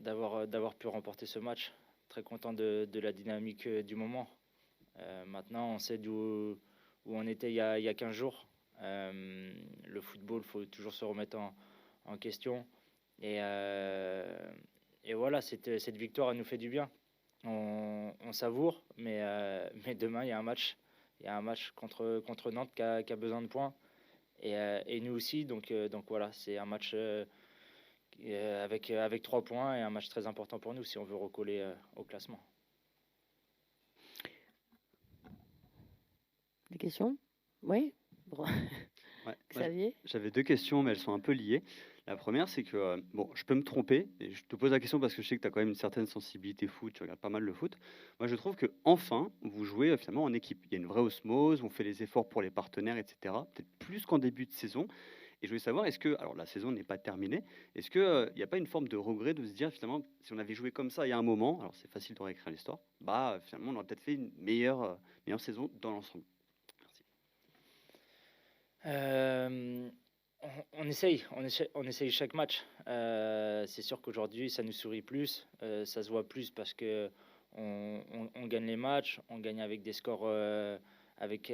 d'avoir pu remporter ce match. Très content de la dynamique du moment. Maintenant, on sait où on était il y a 15 jours. Le football, il faut toujours se remettre en question. Et, et voilà, cette victoire, elle nous fait du bien. On savoure, mais demain, il y a un match. Il y a un match contre Nantes qui a besoin de points. Et nous aussi, donc voilà, c'est un match avec 3 points et un match très important pour nous si on veut recoller au classement. Des questions? Oui. Bon. Ouais, moi, Xavier? j'avais deux questions, mais elles sont un peu liées. La première, c'est que, bon, je peux me tromper, et je te pose la question parce que je sais que tu as quand même une certaine sensibilité foot, tu regardes pas mal le foot. Moi, je trouve que enfin, vous jouez finalement en équipe. Il y a une vraie osmose, on fait les efforts pour les partenaires, etc. Peut-être plus qu'en début de saison. Et je voulais savoir, est-ce que, alors la saison n'est pas terminée, est-ce qu'il n'y a pas une forme de regret de se dire finalement, si on avait joué comme ça il y a un moment, alors c'est facile de réécrire l'histoire, bah finalement on aurait peut-être fait une meilleure saison dans l'ensemble. Merci. On essaye chaque match. C'est sûr qu'aujourd'hui, ça nous sourit plus, ça se voit plus parce que on gagne les matchs, on gagne avec des scores, avec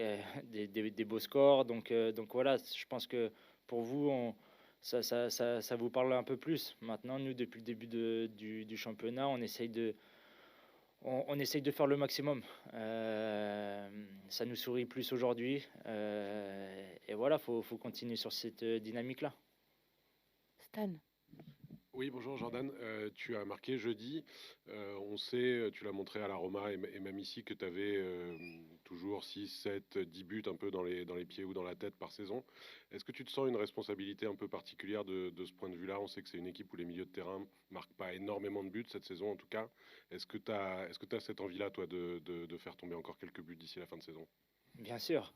des beaux scores. Donc voilà, je pense que pour vous, ça vous parle un peu plus. Maintenant, nous, depuis le début du championnat, on essaye de faire le maximum. Ça nous sourit plus aujourd'hui. Et voilà, faut continuer sur cette dynamique-là. Stan? Oui, bonjour Jordan. Tu as marqué jeudi. On sait, tu l'as montré à la Roma et même ici, que tu avais toujours 6, 7, 10 buts un peu dans les pieds ou dans la tête par saison. Est-ce que tu te sens une responsabilité un peu particulière de ce point de vue-là? On sait que c'est une équipe où les milieux de terrain marquent pas énormément de buts cette saison en tout cas. Est-ce que tu as cette envie-là, toi, de faire tomber encore quelques buts d'ici la fin de saison? Bien sûr,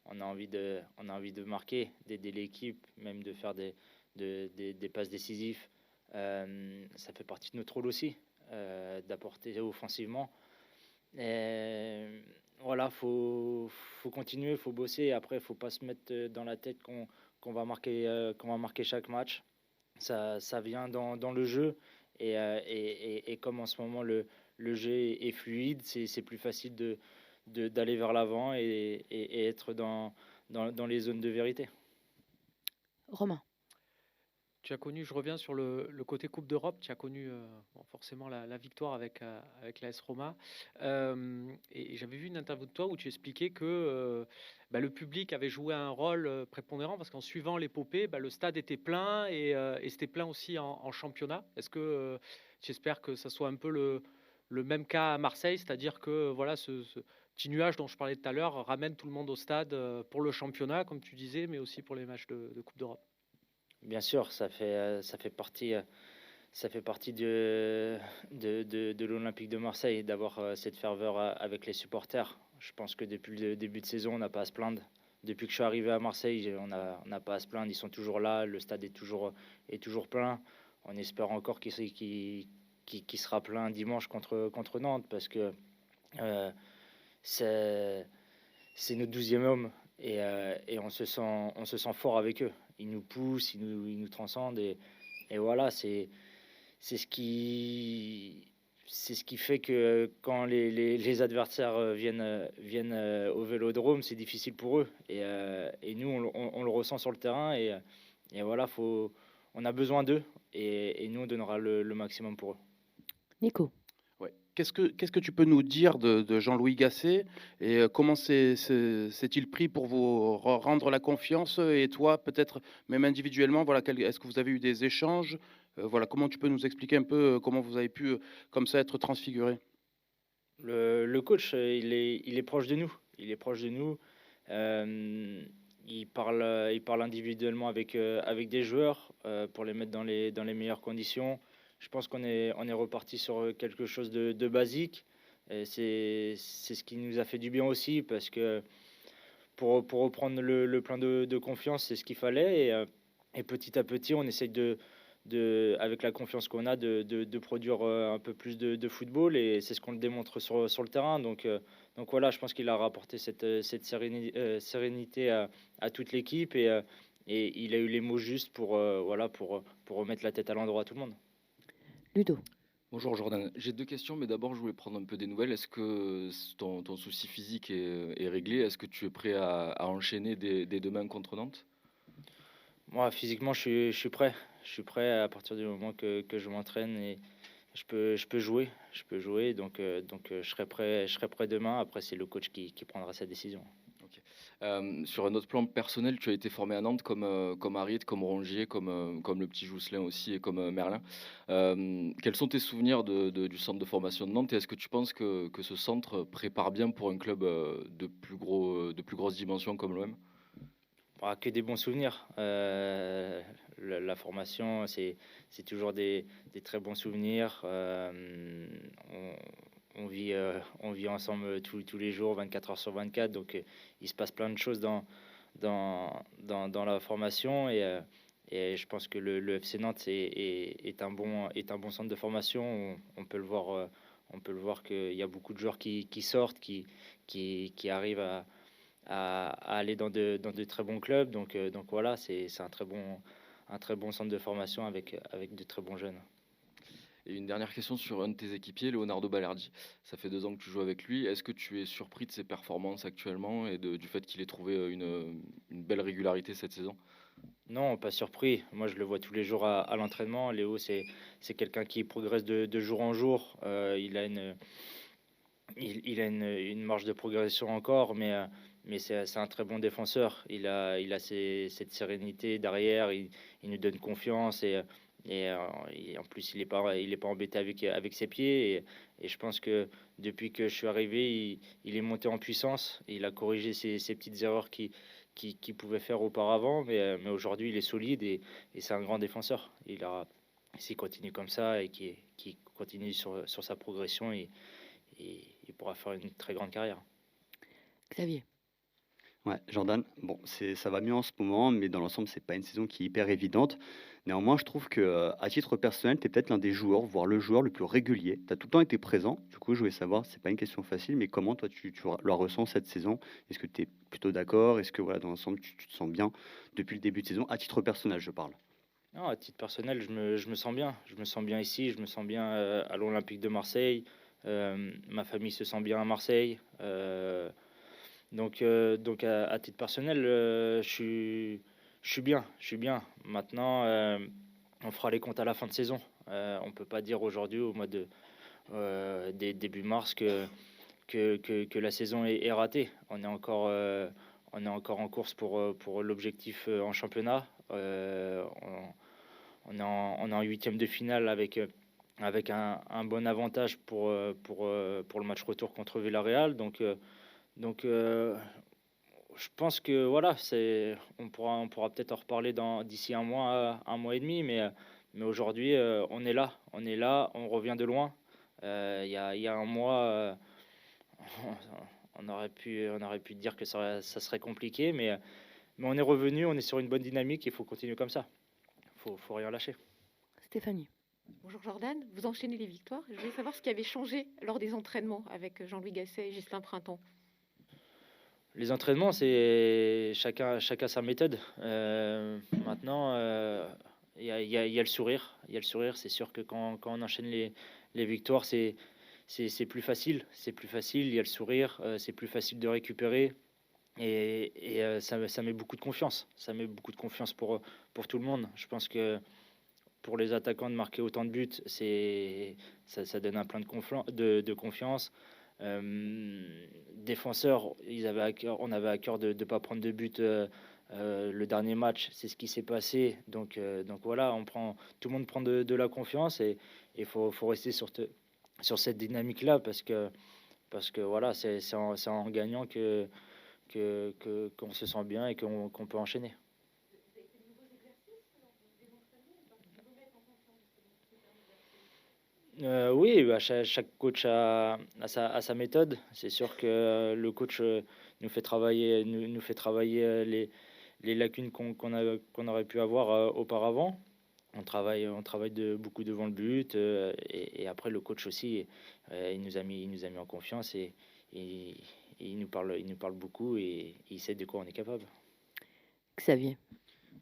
on a envie de marquer, d'aider l'équipe, même de faire des passes décisives. Ça fait partie de notre rôle aussi, d'apporter offensivement. Et voilà, faut continuer, faut bosser. Après, faut pas se mettre dans la tête qu'on va marquer chaque match. Ça vient dans le jeu. Et comme en ce moment le jeu est fluide, c'est plus facile d'aller vers l'avant et être dans les zones de vérité. Romain? Tu as connu, je reviens sur le côté Coupe d'Europe, tu as connu forcément la victoire avec l'AS Roma. Et j'avais vu une interview de toi où tu expliquais que le public avait joué un rôle prépondérant parce qu'en suivant l'épopée, le stade était plein et c'était plein aussi en championnat. Est-ce que j'espère que ça soit un peu le même cas à Marseille, c'est-à-dire que voilà, ce petit nuage dont je parlais tout à l'heure ramène tout le monde au stade pour le championnat, comme tu disais, mais aussi pour les matchs de Coupe d'Europe? Bien sûr, ça fait partie de l'Olympique de Marseille d'avoir cette ferveur avec les supporters. Je pense que depuis le début de saison, on n'a pas à se plaindre. Depuis que je suis arrivé à Marseille, on n'a pas à se plaindre. Ils sont toujours là, le stade est toujours plein. On espère encore qu'il sera plein dimanche contre Nantes parce que euh, c'est notre 12e homme et on se sent fort avec eux. Ils nous poussent, ils nous transcendent et voilà, c'est ce qui fait que quand les adversaires viennent au Vélodrome, c'est difficile pour eux. Et nous, on le ressent sur le terrain. Et voilà, on a besoin d'eux. Et nous, on donnera le maximum pour eux. Nico? Ouais. Qu'est-ce que tu peux nous dire de Jean-Louis Gasset et comment s'est-il pris pour vous rendre la confiance et toi, peut-être même individuellement, voilà, est-ce que vous avez eu des échanges? Voilà, comment tu peux nous expliquer un peu comment vous avez pu, comme ça, être transfiguré? Le coach, il est proche de nous. Il est proche de nous. Il parle individuellement avec des joueurs pour les mettre dans les meilleures conditions. Je pense on est reparti sur quelque chose de basique. Et c'est ce qui nous a fait du bien aussi parce que pour reprendre le plein de confiance, c'est ce qu'il fallait. Et petit à petit, on essaye avec la confiance qu'on a, de produire un peu plus de football. Et c'est ce qu'on démontre sur le terrain. Donc voilà, je pense qu'il a rapporté cette sérénité à toute l'équipe. Et il a eu les mots justes pour remettre la tête à l'endroit à tout le monde. Ludo. Bonjour Jordan, j'ai deux questions, mais d'abord je voulais prendre un peu des nouvelles. Est-ce que ton souci physique est réglé? Est-ce que tu es prêt à enchaîner dès demain contre Nantes? Moi, physiquement, je suis prêt. Je suis prêt à partir du moment que je m'entraîne et je peux jouer. Je peux jouer, donc je serai prêt demain. Après, c'est le coach qui prendra sa décision. Ok. Sur un autre plan personnel, tu as été formé à Nantes comme Harit, comme Rongier, comme le petit Jousselin aussi et comme Merlin. Quels sont tes souvenirs du centre de formation de Nantes et est-ce que tu penses que ce centre prépare bien pour un club de plus grosse dimension comme l'OM? Que des bons souvenirs. La formation, c'est toujours des très bons souvenirs. On vit ensemble tous les jours, 24 heures sur 24. Donc, il se passe plein de choses dans la formation. Et je pense que le FC Nantes est un bon centre de formation. On peut le voir, qu'il y a beaucoup de joueurs qui sortent, qui arrivent à aller dans de très bons clubs. Donc voilà, c'est un très bon centre de formation avec de très bons jeunes. Et une dernière question sur un de tes équipiers, Leonardo Balerdi. Ça fait 2 ans que tu joues avec lui. Est-ce que tu es surpris de ses performances actuellement et du fait qu'il ait trouvé une belle régularité cette saison? Non, pas surpris. Moi, je le vois tous les jours à l'entraînement. Léo, c'est quelqu'un qui progresse de jour en jour. Il a une marge de progression encore, mais c'est un très bon défenseur. Il a cette sérénité derrière. Il nous donne confiance et en plus, il est pas embêté avec ses pieds. Et je pense que depuis que je suis arrivé, il est monté en puissance. Il a corrigé ses petites erreurs qu'il pouvait faire auparavant, mais aujourd'hui, il est solide et c'est un grand défenseur. S'il continue comme ça et qu'il continue sur sa progression, il pourra faire une très grande carrière. Xavier. Ouais, Jordan, bon, ça va mieux en ce moment, mais dans l'ensemble, c'est pas une saison qui est hyper évidente. Néanmoins, je trouve que, à titre personnel, tu es peut-être l'un des joueurs, voire le joueur le plus régulier. Tu as tout le temps été présent. Du coup, je voulais savoir, c'est pas une question facile, mais comment toi tu la ressens cette saison? Est-ce que tu es plutôt d'accord? Est-ce que voilà, dans l'ensemble, tu te sens bien depuis le début de saison? À titre personnel, je parle. Non, à titre personnel, je me sens bien. Je me sens bien ici, je me sens bien à l'Olympique de Marseille. Ma famille se sent bien à Marseille. Donc à titre personnel, je suis bien. Je suis bien. Maintenant, on fera les comptes à la fin de saison. On peut pas dire aujourd'hui, au mois début mars, que la saison est ratée. On est encore en course pour l'objectif en championnat. On est en huitième de finale avec un bon avantage pour le match retour contre Villarreal. Donc, je pense que voilà, on pourra peut-être en reparler d'ici un mois et demi, mais aujourd'hui, on est là, on revient de loin. Il y a un mois, on aurait pu dire que ça serait compliqué, mais on est revenu, on est sur une bonne dynamique, il faut continuer comme ça. Faut rien lâcher. Stéphanie. Bonjour Jordan, vous enchaînez les victoires. Je voulais savoir ce qui avait changé lors des entraînements avec Jean-Louis Gasset et Ghislain Printemps. Les entraînements, c'est chacun sa méthode. Maintenant, il y a le sourire. Il y a le sourire. C'est sûr que quand on enchaîne les victoires, c'est plus facile. C'est plus facile. Il y a le sourire. C'est plus facile de récupérer. Et ça met beaucoup de confiance. Ça met beaucoup de confiance pour tout le monde. Je pense que pour les attaquants de marquer autant de buts, ça donne un plein de confiance. Défenseurs, on avait à cœur de ne pas prendre de but le dernier match, c'est ce qui s'est passé. Donc voilà, tout le monde prend de la confiance et il faut rester sur cette dynamique-là parce que voilà, c'est en gagnant qu'on se sent bien et qu'on peut enchaîner. Oui, bah, chaque coach a sa méthode. C'est sûr que le coach nous fait travailler les lacunes qu'on aurait pu avoir auparavant. On travaille beaucoup devant le but et après le coach aussi, il nous a mis en confiance et il nous parle beaucoup et il sait de quoi on est capable. Xavier.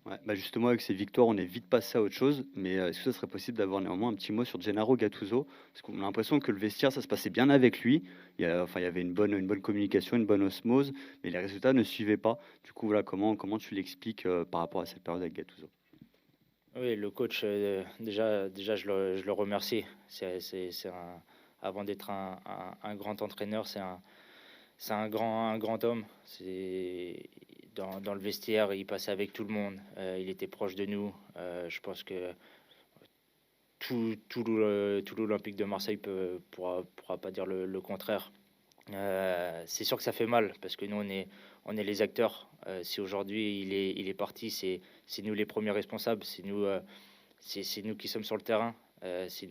Ouais, bah justement, avec ces victoires, on est vite passé à autre chose. Mais est-ce que ça serait possible d'avoir néanmoins un petit mot sur Gennaro Gattuso? Parce qu'on a l'impression que le vestiaire, ça se passait bien avec lui. Il y avait une bonne communication, une bonne osmose, mais les résultats ne suivaient pas. Du coup, voilà, comment tu l'expliques par rapport à cette période avec Gattuso? Oui, le coach, déjà je le remercie. Avant d'être un grand entraîneur, c'est un grand homme. Dans le vestiaire, il passait avec tout le monde. Il était proche de nous. Je pense que tout l'Olympique de Marseille pourra pas dire le contraire. C'est sûr que ça fait mal parce que nous, on est les acteurs. Si aujourd'hui il est parti, c'est nous les premiers responsables. C'est nous qui sommes sur le terrain. C'est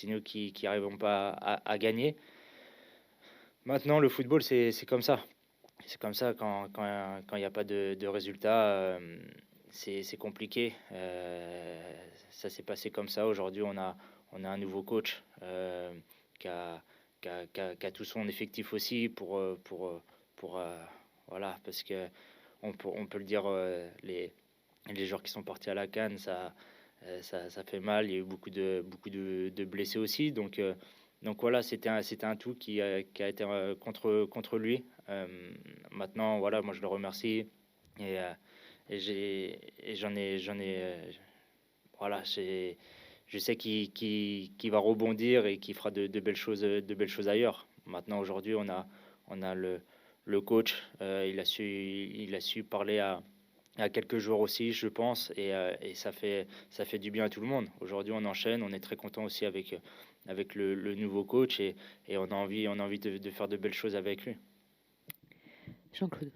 nous qui arrivons pas à gagner. Maintenant, le football, c'est comme ça. C'est comme ça quand il n'y a pas de résultats, c'est compliqué. Ça s'est passé comme ça. Aujourd'hui, on a un nouveau coach qui a tout son effectif aussi voilà, parce que on peut le dire, les joueurs qui sont partis à la CAN, ça fait mal. Il y a eu beaucoup de blessés aussi. Donc voilà, c'était un tout qui a été contre lui. Maintenant, voilà, moi je le remercie et j'en ai, voilà, je sais qu'il va rebondir et qu'il fera de belles choses ailleurs. Maintenant, aujourd'hui, on a le coach, il a su parler à quelques joueurs aussi, je pense, et ça fait du bien à tout le monde. Aujourd'hui, on enchaîne, on est très content aussi avec le nouveau coach et on a envie de faire de belles choses avec lui. Jean-Claude.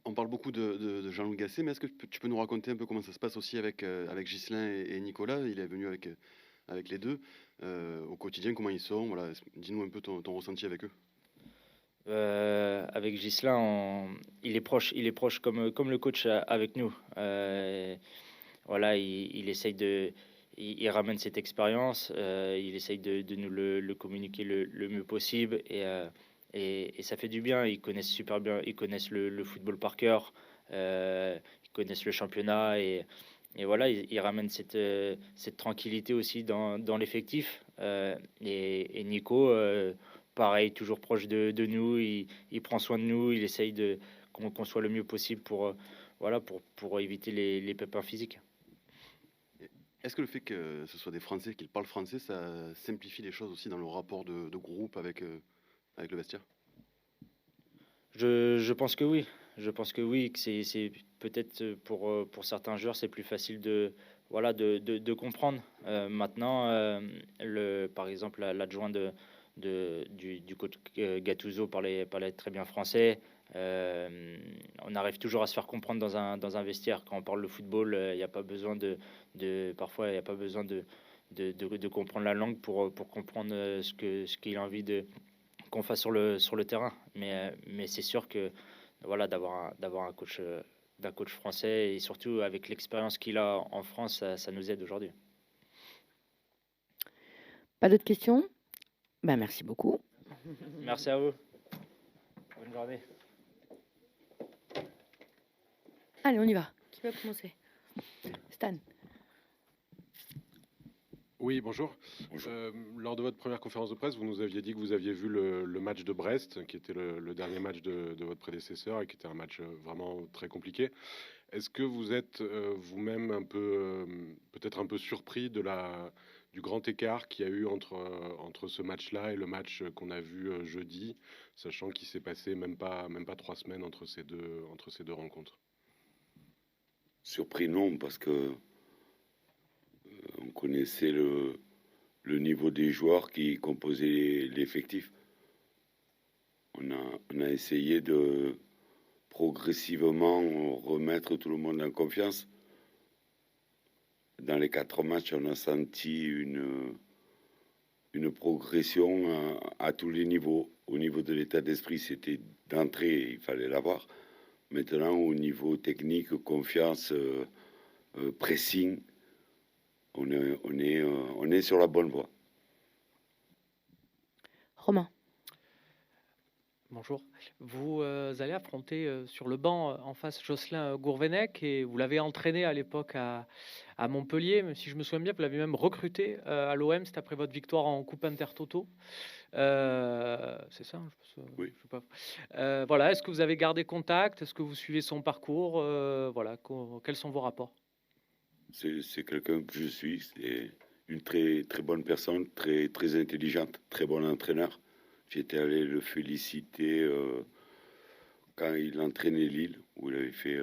On parle beaucoup de Jean-Louis Gasset, mais est-ce que tu peux nous raconter un peu comment ça se passe aussi avec Ghislain et Nicolas? Il est venu avec les deux. Au quotidien, comment ils sont? Voilà, dis-nous un peu ton ressenti avec eux. Avec Ghislain, il est proche comme le coach avec nous. Voilà, il essaye il ramène cette expérience, il essaye de nous le communiquer le mieux possible et ça fait du bien. Ils connaissent super bien, ils connaissent le football par cœur, ils connaissent le championnat et voilà, il ramène cette tranquillité aussi dans l'effectif. Et Nico, pareil, toujours proche de nous, il prend soin de nous, il essaye qu'on soit le mieux possible voilà, pour éviter les pépins physiques. Est-ce que le fait que ce soit des Français, qu'ils parlent français, ça simplifie les choses aussi dans le rapport de groupe avec le vestiaire? Je pense que oui. Je pense que oui, que c'est peut-être pour certains joueurs, c'est plus facile voilà, de comprendre. Maintenant, par exemple, l'adjoint du coach Gattuso parlait très bien français. On arrive toujours à se faire comprendre dans un vestiaire. Quand on parle de football, il n'y a pas besoin parfois, il n'y a pas besoin de comprendre la langue pour comprendre ce qu'il a envie qu'on fasse sur le terrain. Mais c'est sûr que voilà, d'avoir un coach d'un coach français et surtout avec l'expérience qu'il a en France, ça nous aide aujourd'hui. Pas d'autres questions? Ben, merci beaucoup. Merci à vous. Bonne journée. Allez, on y va. Qui va commencer? Stan. Oui, bonjour. Lors de votre première conférence de presse, vous nous aviez dit que vous aviez vu le match de Brest, qui était le dernier match de votre prédécesseur et qui était un match vraiment très compliqué. Est-ce que vous êtes vous-même peut-être un peu surpris du grand écart qu'il y a eu entre ce match-là et le match qu'on a vu jeudi, sachant qu'il s'est passé même pas 3 semaines entre ces deux rencontres? Surpris non, parce que on connaissait le niveau des joueurs qui composaient l'effectif. On a essayé de progressivement remettre tout le monde en confiance. Dans les 4 matchs, on a senti une progression à tous les niveaux. Au niveau de l'état d'esprit, c'était d'entrée, il fallait l'avoir. Maintenant, au niveau technique, confiance, pressing, on est sur la bonne voie. Romain. Bonjour. Vous allez affronter sur le banc en face Jocelyn Gourvenec et vous l'avez entraîné à l'époque à Montpellier, même si je me souviens bien, vous l'avez même recruté à l'OM, c'était après votre victoire en Coupe Intertoto. C'est ça, hein, Oui. je sais pas. Voilà, est-ce que vous avez gardé contact? Est-ce que vous suivez son parcours? Voilà, quels sont vos rapports? C'est quelqu'un que je suis. C'est une très, très bonne personne, très, très intelligente, très bon entraîneur. J'étais allé le féliciter quand il entraînait Lille, où il avait fait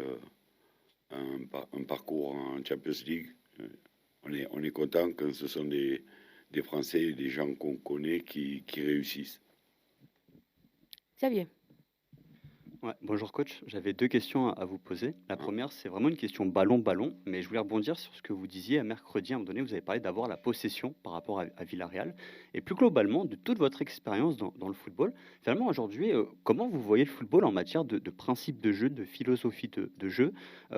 un parcours en Champions League. On est content quand ce sont des Français, des gens qu'on connaît qui réussissent. Xavier. Ouais, bonjour coach, j'avais 2 questions à vous poser. La première, c'est vraiment une question ballon, mais je voulais rebondir sur ce que vous disiez à mercredi. À un moment donné, vous avez parlé d'avoir la possession par rapport à Villarreal. Et plus globalement, de toute votre expérience dans le football, finalement aujourd'hui, comment vous voyez le football en matière de principe de jeu, de philosophie de jeu?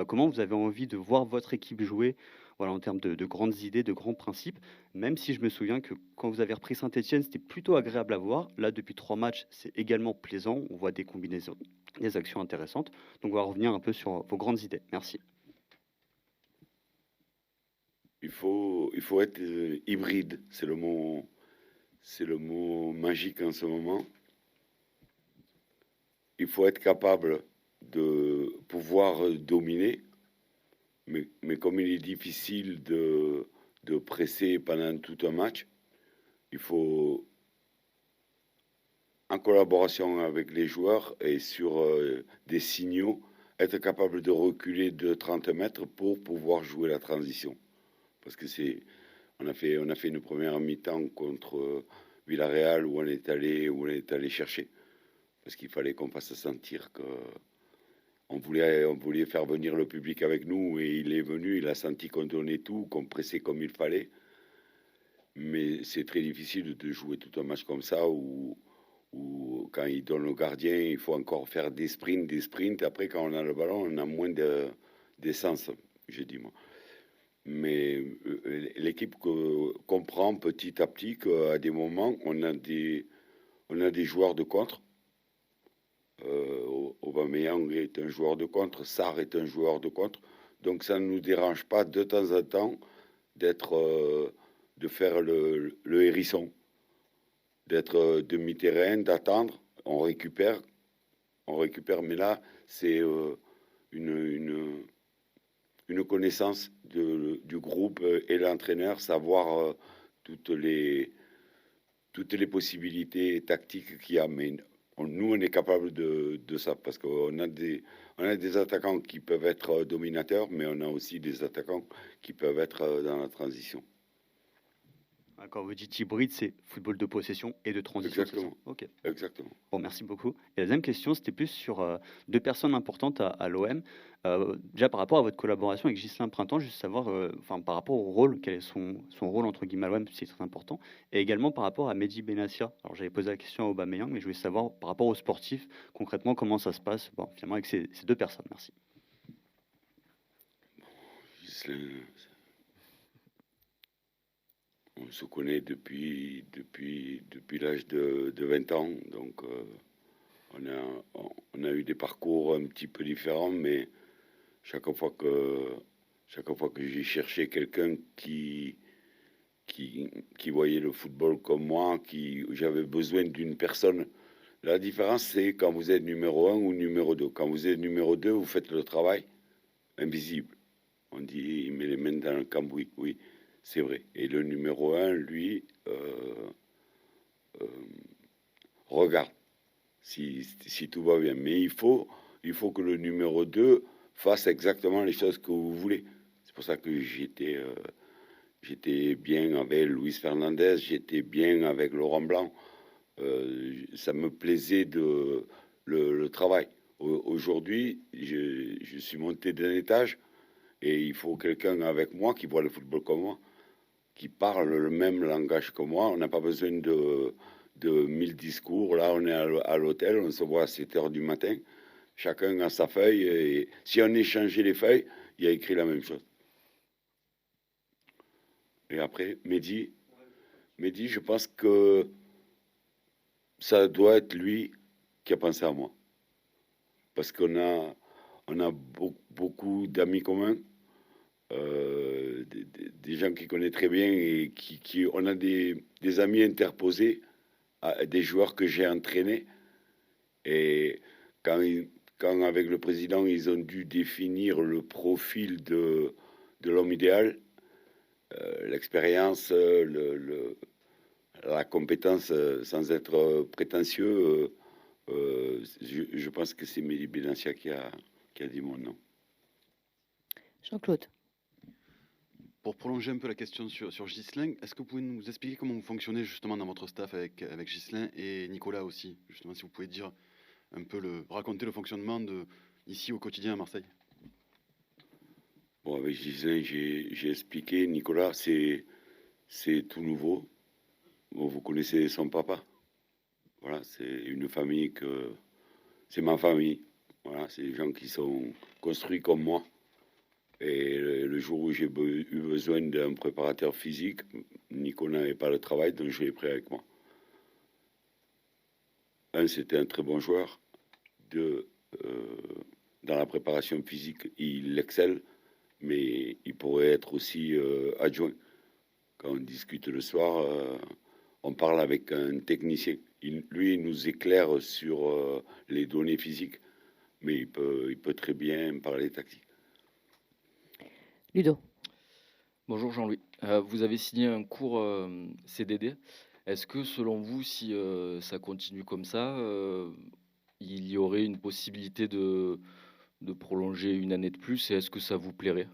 Comment vous avez envie de voir votre équipe jouer, voilà, en termes de grandes idées, de grands principes? Même si je me souviens que quand vous avez repris Saint-Etienne, c'était plutôt agréable à voir. Là, depuis 3 matchs, c'est également plaisant. On voit des combinaisons, des actions intéressantes. Donc, on va revenir un peu sur vos grandes idées. Merci. Il faut être hybride, c'est le mot magique en ce moment. Il faut être capable de pouvoir dominer, mais comme il est difficile de presser pendant tout un match, il faut, en collaboration avec les joueurs et sur des signaux, être capable de reculer de 30 mètres pour pouvoir jouer la transition. Parce que on a fait une première mi-temps contre Villarreal où on est allé chercher. Parce qu'il fallait qu'on fasse sentir qu'on voulait faire venir le public avec nous, et il est venu, il a senti qu'on donnait tout, qu'on pressait comme il fallait. Mais c'est très difficile de jouer tout un match comme ça où quand il donne au gardien, il faut encore faire des sprints. Après, quand on a le ballon, on a moins d'essence, j'ai dit moi. Mais l'équipe comprend petit à petit qu'à des moments, on a des joueurs de contre. Aubameyang est un joueur de contre, Sarr est un joueur de contre. Donc ça ne nous dérange pas de temps en temps de faire le hérisson, d'être demi-terrain, d'attendre, on récupère, mais là, c'est une connaissance du groupe et l'entraîneur, savoir toutes les possibilités tactiques qu'il y a. Mais nous, on est capable de ça, parce qu'on a des attaquants qui peuvent être dominateurs, mais on a aussi des attaquants qui peuvent être dans la transition. Quand vous dites hybride, c'est football de possession et de transition. Exactement. Ok. Exactement. Bon, merci beaucoup. Et la deuxième question, c'était plus sur 2 personnes importantes à l'OM. Déjà par rapport à votre collaboration avec Ghislain Printemps, juste savoir, par rapport au rôle, quel est son rôle entre guillemets à l'OM, c'est très important. Et également par rapport à Mehdi Benassia. Alors j'avais posé la question à Aubameyang, mais je voulais savoir par rapport aux sportifs, concrètement, comment ça se passe, finalement avec ces 2 personnes. Merci. Ghislain, on se connaît depuis l'âge de 20 ans, donc on a eu des parcours un petit peu différents, mais chaque fois que j'ai cherché quelqu'un qui voyait le football comme moi, j'avais besoin d'une personne. La différence, c'est quand vous êtes numéro 1 ou numéro 2. Quand vous êtes numéro 2, vous faites le travail invisible. On dit, il met les mains dans le cambouis, oui. C'est vrai. Et le numéro 1, lui, regarde si tout va bien. Mais il faut que le numéro 2 fasse exactement les choses que vous voulez. C'est pour ça que j'étais bien avec Luis Fernandez, j'étais bien avec Laurent Blanc. Ça me plaisait le travail. Aujourd'hui, je suis monté d'un étage et il faut quelqu'un avec moi qui voit le football comme moi, qui parle le même langage que moi. On n'a pas besoin de 1000 discours. Là, on est à l'hôtel, on se voit à 7 heures du matin. Chacun a sa feuille. Et si on échangeait les feuilles, il a écrit la même chose. Et après, Mehdi, je pense que ça doit être lui qui a pensé à moi. Parce qu'on a, beaucoup d'amis communs, des gens qui connaissent très bien et on a des amis interposés, des joueurs que j'ai entraînés. Et quand avec le président, ils ont dû définir le profil de l'homme idéal, l'expérience, la compétence, sans être prétentieux, je pense que c'est Mehdi Benatia qui a dit mon nom. Jean-Claude. Pour prolonger un peu la question sur Ghislain, est-ce que vous pouvez nous expliquer comment vous fonctionnez justement dans votre staff avec Ghislain et Nicolas aussi? Justement, si vous pouvez dire un peu raconter le fonctionnement ici au quotidien à Marseille. Bon, avec Ghislain, j'ai expliqué. Nicolas, c'est tout nouveau. Bon, vous connaissez son papa. Voilà, c'est une famille c'est ma famille. Voilà, c'est des gens qui sont construits comme moi. Et le jour où j'ai eu besoin d'un préparateur physique, Nicolas n'avait pas le travail, donc je l'ai pris avec moi. Un, c'était un très bon joueur. Deux, dans la préparation physique, il excelle, mais il pourrait être aussi adjoint. Quand on discute le soir, on parle avec un technicien. Lui, il nous éclaire sur les données physiques, mais il peut très bien parler tactique. Ludo. Bonjour Jean-Louis. Vous avez signé un court CDD. Est-ce que selon vous, si ça continue comme ça, il y aurait une possibilité de prolonger une année de plus et est-ce que ça vous plairait?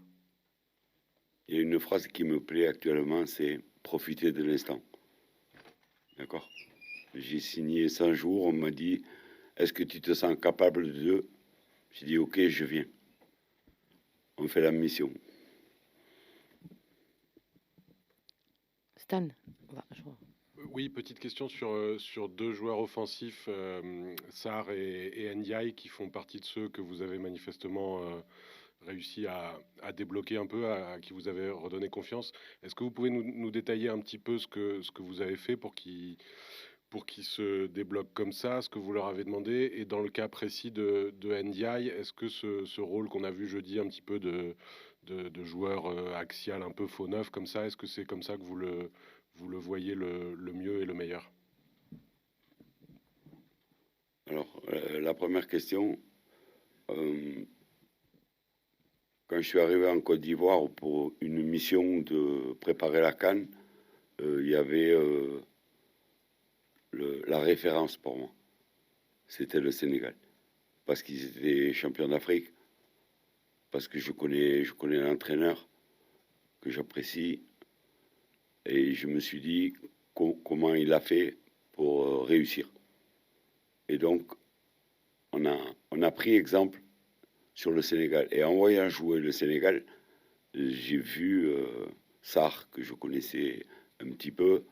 Il y a une phrase qui me plaît actuellement, c'est « profiter de l'instant ». D'accord? J'ai signé 100 jours, on m'a dit « est-ce que tu te sens capable de ?» J'ai dit « ok, je viens ». On fait la mission. Stan. Oui, petite question sur deux joueurs offensifs, Sarr et Ndiaye, qui font partie de ceux que vous avez manifestement réussi à débloquer un peu, à qui vous avez redonné confiance. Est-ce que vous pouvez nous détailler un petit peu ce que vous avez fait pour qu'ils se débloquent comme ça, ce que vous leur avez demandé? Et dans le cas précis de Ndiaye, est-ce que ce rôle qu'on a vu jeudi un petit peu de joueur axial, un peu faux neuf comme ça, est-ce que c'est comme ça que vous le voyez le mieux et le meilleur? Alors, la première question, quand je suis arrivé en Côte d'Ivoire pour une mission de préparer la CAN, il y avait la référence pour moi. C'était le Sénégal. Parce qu'ils étaient champions d'Afrique, parce que je connais l'entraîneur, que j'apprécie, et je me suis dit comment il a fait pour réussir. Et donc, on a pris exemple sur le Sénégal. Et en voyant jouer le Sénégal, j'ai vu Sarr, que je connaissais un petit peu,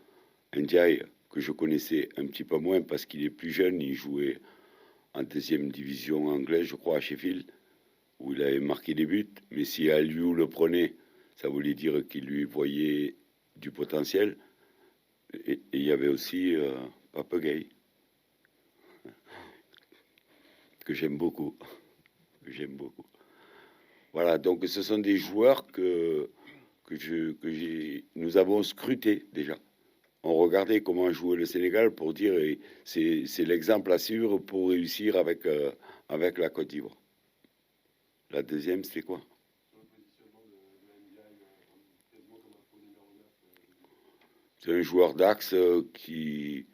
Ndiaye, que je connaissais un petit peu moins parce qu'il est plus jeune, il jouait en deuxième division anglaise, je crois, à Sheffield, où il avait marqué des buts. Mais si Aliou le prenait, ça voulait dire qu'il lui voyait du potentiel. Et il y avait aussi Papegay, que j'aime beaucoup. Voilà, donc ce sont des joueurs que nous avons scrutés déjà. On regardait comment jouait le Sénégal pour dire c'est l'exemple à suivre pour réussir avec la Côte d'Ivoire. La deuxième, c'était quoi? C'est un joueur d'axe qui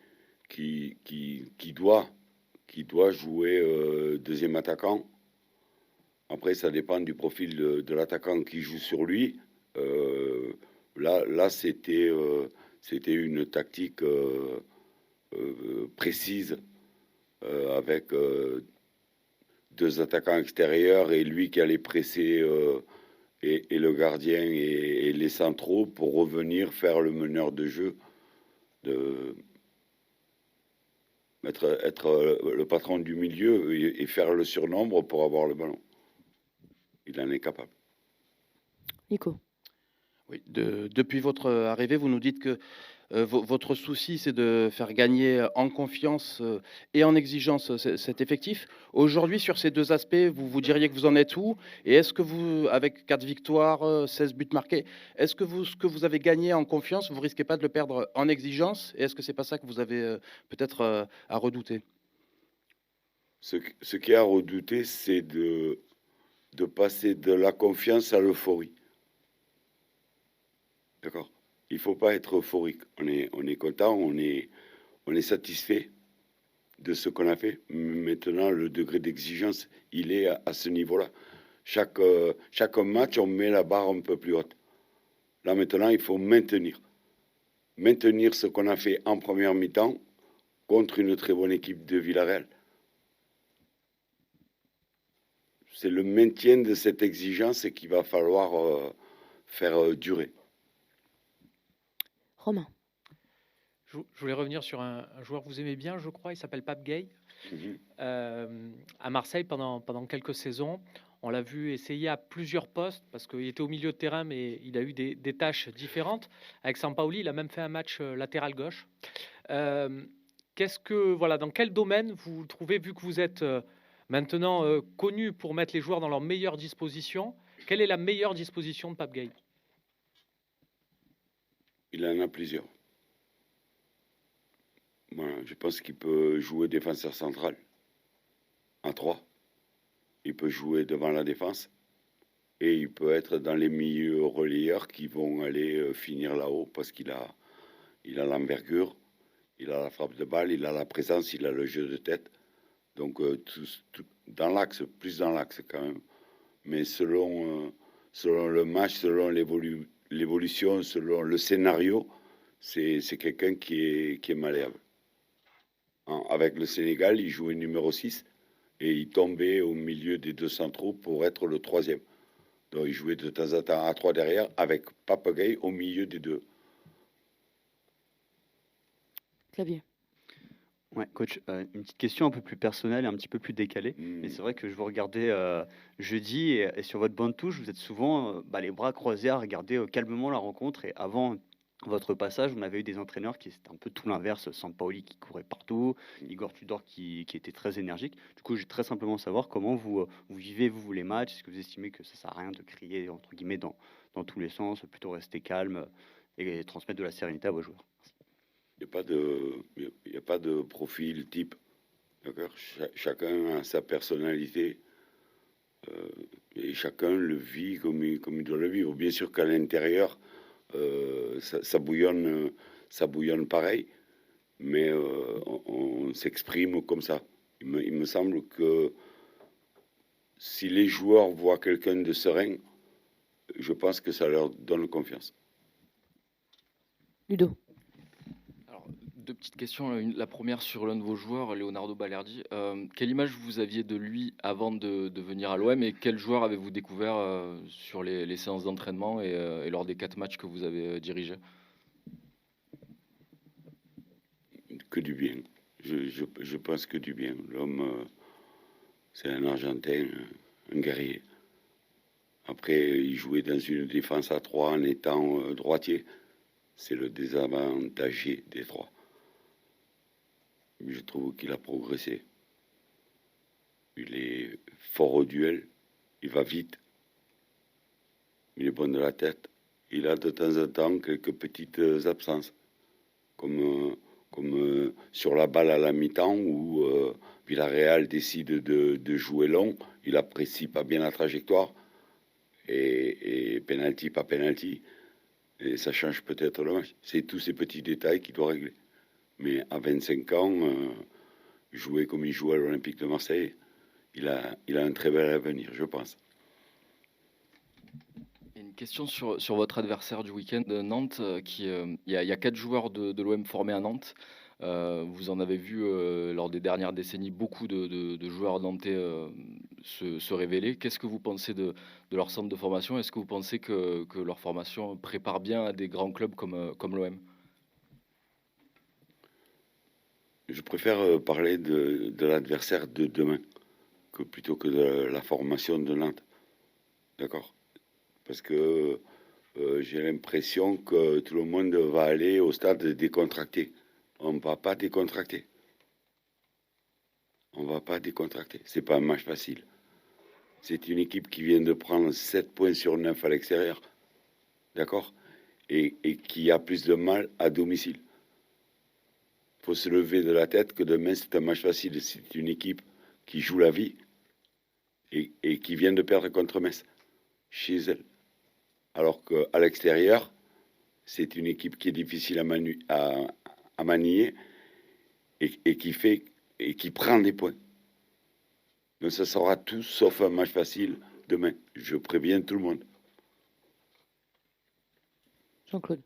doit jouer deuxième attaquant. Après, ça dépend du profil de l'attaquant qui joue sur lui. Là, c'était une tactique précise avec deux attaquants extérieurs et lui qui allait presser et le gardien et les centraux pour revenir faire le meneur de jeu, être le patron du milieu et faire le surnombre pour avoir le ballon. Il en est capable. Nico. Oui, depuis votre arrivée, vous nous dites que Votre souci, c'est de faire gagner en confiance et en exigence cet effectif. Aujourd'hui, sur ces deux aspects, vous diriez que vous en êtes où? Et est-ce que vous, avec 4 victoires, 16 buts marqués, est-ce que ce que vous avez gagné en confiance, vous risquez pas de le perdre en exigence? Et est-ce que c'est pas ça que vous avez peut-être à redouter? Ce qu'il y a à redouter, c'est de passer de la confiance à l'euphorie. D'accord? Il ne faut pas être euphorique. On est content, on est satisfait de ce qu'on a fait. Maintenant, le degré d'exigence, il est à ce niveau-là. Chaque match, on met la barre un peu plus haute. Là, maintenant, il faut maintenir. Maintenir ce qu'on a fait en première mi-temps contre une très bonne équipe de Villarreal. C'est le maintien de cette exigence qu'il va falloir faire durer. Romain. Je voulais revenir sur un joueur que vous aimez bien, je crois, il s'appelle Pape Gueye. À Marseille pendant quelques saisons. On l'a vu essayer à plusieurs postes parce qu'il était au milieu de terrain, mais il a eu des tâches différentes. Avec Sampaoli, il a même fait un match latéral gauche. Dans quel domaine vous trouvez, vu que vous êtes maintenant connu pour mettre les joueurs dans leur meilleure disposition, quelle est la meilleure disposition de Pape Gueye? Il en a plusieurs. Voilà, je pense qu'il peut jouer défenseur central à 3. Il peut jouer devant la défense. Et il peut être dans les milieux relayeurs qui vont aller finir là-haut parce qu'il a l'envergure, il a la frappe de balle, il a la présence, il a le jeu de tête. Donc tout dans l'axe, plus dans l'axe quand même. Mais selon le match, selon l'évolution, selon le scénario, c'est quelqu'un qui est malléable. Avec le Sénégal, il jouait numéro 6 et il tombait au milieu des deux centraux pour être le 3e. Donc il jouait de temps en temps à 3 derrière avec Pape Gueye au milieu des deux. Clavier. Ouais, coach, une petite question un peu plus personnelle et un petit peu plus décalée. Mais c'est vrai que je vous regardais jeudi et sur votre banc de touche, vous êtes souvent les bras croisés à regarder calmement la rencontre. Et avant votre passage, on avait eu des entraîneurs qui étaient un peu tout l'inverse. Sampaoli qui courait partout, Igor Tudor qui était très énergique. Du coup, je vais très simplement savoir comment vous vivez, vous, les matchs. Est-ce que vous estimez que ça sert à rien de crier, entre guillemets, dans tous les sens, plutôt rester calme et transmettre de la sérénité à vos joueurs? Il n'y a pas de profil type. D'accord? Chacun a sa personnalité et chacun le vit comme il doit le vivre. Bien sûr qu'à l'intérieur, ça bouillonne pareil, mais on s'exprime comme ça. Il me semble que si les joueurs voient quelqu'un de serein, je pense que ça leur donne confiance. Ludo. Deux petites questions. La première sur l'un de vos joueurs, Leonardo Balerdi. Quelle image vous aviez de lui avant de venir à l'OM et quel joueur avez-vous découvert sur les séances d'entraînement et lors des 4 matchs que vous avez dirigés? Que du bien. Je pense que du bien. L'homme, c'est un Argentin, un guerrier. Après, il jouait dans une défense à 3 en étant droitier. C'est le désavantagé des 3. Je trouve qu'il a progressé. Il est fort au duel. Il va vite. Il est bon de la tête. Il a de temps en temps quelques petites absences. Comme sur la balle à la mi-temps où Villarreal décide de jouer long. Il apprécie pas bien la trajectoire. Et penalty, pas penalty. Et ça change peut-être le match. C'est tous ces petits détails qu'il doit régler. Mais à 25 ans, jouer comme il joue à l'Olympique de Marseille, il a un très bel avenir, je pense. Une question sur votre adversaire du week-end, Nantes. Il y a 4 joueurs de l'OM formés à Nantes. Vous en avez vu lors des dernières décennies beaucoup de joueurs nantais se révéler. Qu'est-ce que vous pensez de leur centre de formation? Est-ce que vous pensez que leur formation prépare bien à des grands clubs comme l'OM? Je préfère parler de l'adversaire de demain plutôt que de la formation de Nantes. D'accord? Parce que j'ai l'impression que tout le monde va aller au stade décontracté. On ne va pas décontracter. On va pas décontracter. C'est pas un match facile. C'est une équipe qui vient de prendre 7 points sur 9 à l'extérieur. D'accord, et qui a plus de mal à domicile. Il faut se lever de la tête que demain, c'est un match facile. C'est une équipe qui joue la vie et qui vient de perdre contre Metz, chez elle. Alors qu'à l'extérieur, c'est une équipe qui est difficile à manier et qui prend des points. Donc ça sera tout sauf un match facile demain. Je préviens tout le monde. Jean-Claude.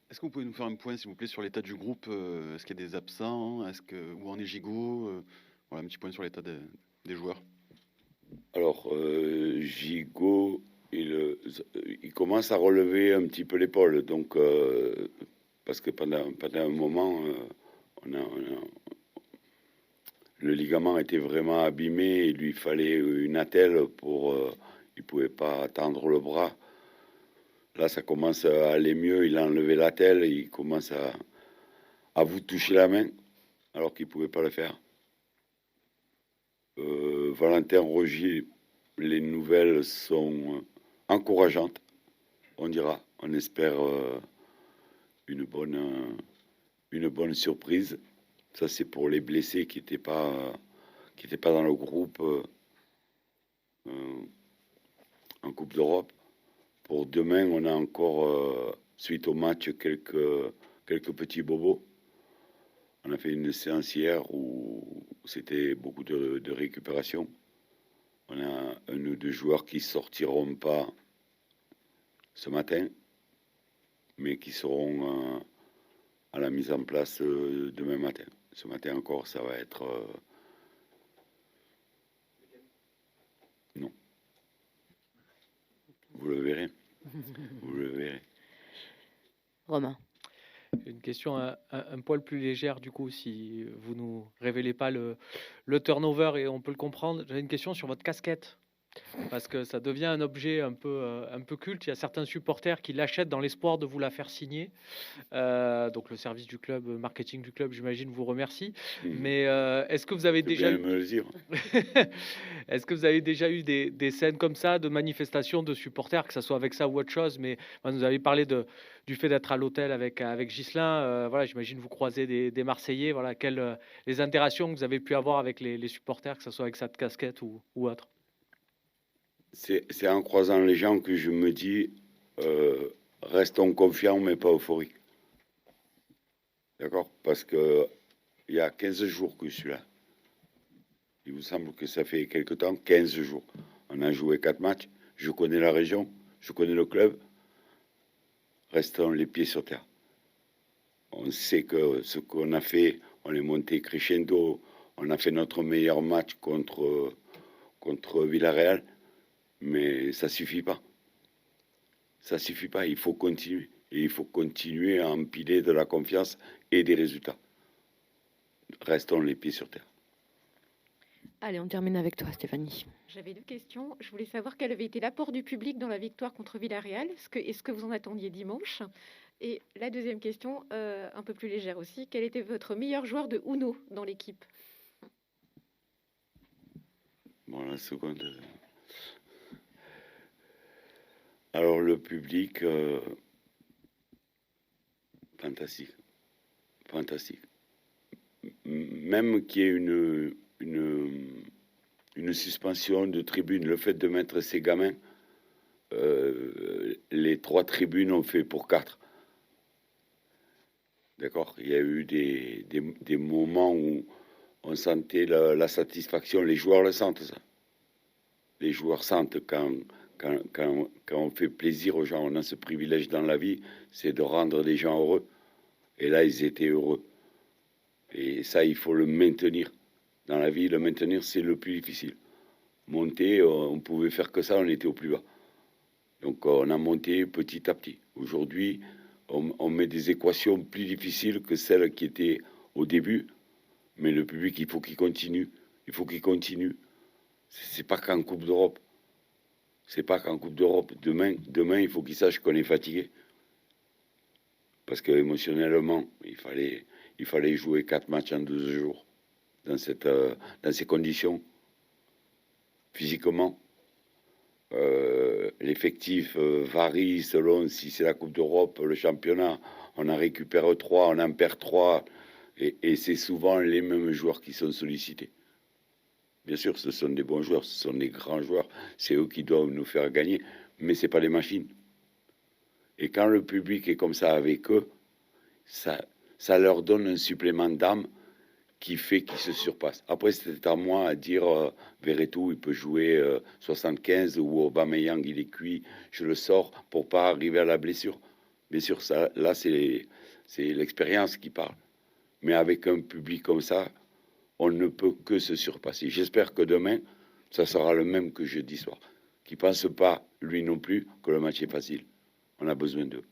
Est-ce que vous pouvez nous faire un point, s'il vous plaît, sur l'état du groupe? Est-ce qu'il y a des absents? Où en est Gigot? Voilà, un petit point sur l'état des joueurs. Alors, Gigot, il commence à relever un petit peu l'épaule. Donc, parce que pendant un moment, le ligament était vraiment abîmé. Il lui fallait une attelle pour... il ne pouvait pas tendre le bras. Là, ça commence à aller mieux. Il a enlevé l'attelle. Il commence à vous toucher la main, alors qu'il ne pouvait pas le faire. Valentin Rogier, les nouvelles sont encourageantes, on dira. On espère une bonne surprise. Ça, c'est pour les blessés qui n'étaient pas dans le groupe en Coupe d'Europe. Pour demain, on a encore, suite au match, quelques petits bobos. On a fait une séance hier où c'était beaucoup de récupération. On a un ou deux joueurs qui sortiront pas ce matin, mais qui seront à la mise en place demain matin. Ce matin encore, ça va être... non. Vous le verrez. Vous le verrez. Romain. Une question un poil plus légère, du coup, si vous nous révélez pas le turnover, et on peut le comprendre. J'avais une question sur votre casquette, parce que ça devient un objet un peu culte. Il y a certains supporters qui l'achètent dans l'espoir de vous la faire signer. Donc le service du club, marketing du club, j'imagine, vous remercie. Mais est-ce que vous avez déjà me le dire. Est-ce que vous avez déjà eu des scènes comme ça, de manifestations de supporters, que ce soit avec ça ou autre chose? Mais vous avez parlé du fait d'être à l'hôtel avec Ghislain. Voilà, j'imagine vous croisez des Marseillais. Voilà, les interactions que vous avez pu avoir avec les supporters, que ce soit avec cette casquette ou autre? C'est en croisant les gens que je me dis restons confiants mais pas euphoriques. D'accord? Parce que il y a 15 jours que je suis là. Il vous semble que ça fait quelque temps, 15 jours. On a joué 4 matchs. Je connais la région, je connais le club. Restons les pieds sur terre. On sait que ce qu'on a fait, on est monté crescendo. On a fait notre meilleur match contre Villarreal. Mais ça suffit pas. Ça suffit pas. Il faut continuer. Et il faut continuer à empiler de la confiance et des résultats. Restons les pieds sur terre. Allez, on termine avec toi, Stéphanie. J'avais 2 questions. Je voulais savoir quel avait été l'apport du public dans la victoire contre Villarreal. Est-ce que vous en attendiez dimanche? Et la deuxième question, un peu plus légère aussi, quel était votre meilleur joueur de Uno dans l'équipe? Bon, la seconde... Alors, le public, fantastique. Fantastique. Même qu'il y ait une suspension de tribune, le fait de mettre ces gamins, les 3 tribunes ont fait pour 4. D'accord? Il y a eu des moments où on sentait la satisfaction. Les joueurs le sentent, ça. Les joueurs sentent quand on fait plaisir aux gens, on a ce privilège dans la vie, c'est de rendre les gens heureux. Et là, ils étaient heureux. Et ça, il faut le maintenir. Dans la vie, le maintenir, c'est le plus difficile. Monter, on pouvait faire que ça, on était au plus bas. Donc, on a monté petit à petit. Aujourd'hui, on met des équations plus difficiles que celles qui étaient au début. Mais le public, il faut qu'il continue. Il faut qu'il continue. C'est pas qu'en Coupe d'Europe. C'est pas qu'en Coupe d'Europe. Demain, il faut qu'ils sachent qu'on est fatigué. Parce que émotionnellement, il fallait jouer 4 matchs en 12 jours dans ces conditions. Physiquement, l'effectif varie selon si c'est la Coupe d'Europe, le championnat. On en récupère 3, on en perd 3. Et c'est souvent les mêmes joueurs qui sont sollicités. Bien sûr, ce sont des bons joueurs, ce sont des grands joueurs. C'est eux qui doivent nous faire gagner, mais ce n'est pas des machines. Et quand le public est comme ça avec eux, ça leur donne un supplément d'âme qui fait qu'ils se surpassent. Après, c'est à moi à dire Verretou, il peut jouer 75 ou Aubameyang, il est cuit, je le sors pour pas arriver à la blessure. Bien sûr, ça, là, c'est l'expérience qui parle. Mais avec un public comme ça, on ne peut que se surpasser. J'espère que demain, ça sera le même que jeudi soir. Qu'il ne pense pas, lui non plus, que le match est facile. On a besoin d'eux.